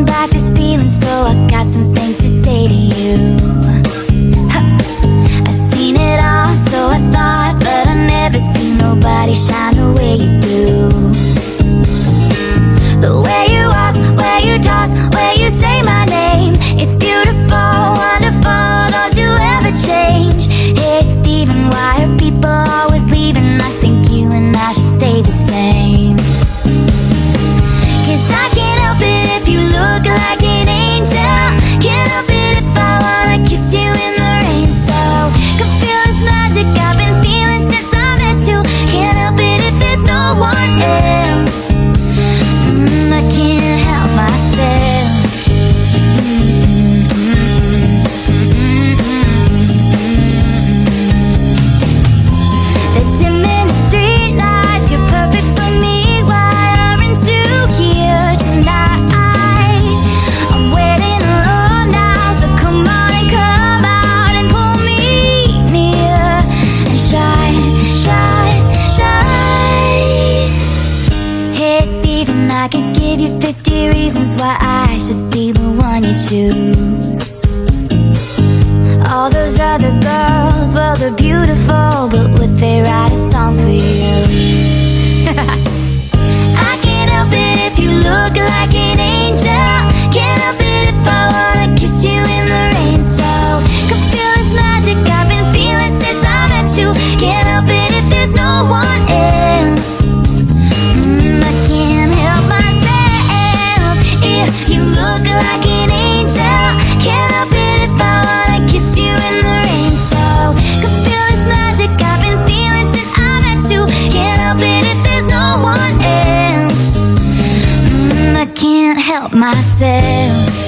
back this feeling, so I got some things to say to you. I've seen it all, so I thought, but I never seen nobody shine the way you do. The way you walk, way you talk, way you say my name, it's beautiful, wonderful, don't you ever change. Hey Steven, why are people always leaving? I think you and I should stay the same. Cause I can't help it if you look like an angel. Can't help it if I wanna kiss you in the rain. So can feel this magic I've been feeling since I met you. Can't help it if there's no one else. I can't help myself. The dimming street lights, you're perfect for me. Why aren't you here tonight? I'm waiting alone now, so come on and come out and pull me near and shine, shine, shine. Hey Steven, I could give you 50 reasons why I should be the one you choose. All those other girls, well, they're beautiful, but would they write a song for you? I can't help it if you look like an angel. Can't help it if I wanna kiss you in the rain. So can feel this magic I've been feeling since I met you. Can't help it if there's no one else. I can't help myself if you look like an angel. Can't help it if I wanna kiss you in the rain. So can feel this magic I've been feeling since I met you. Can't help it if there's no one else. I can't help myself.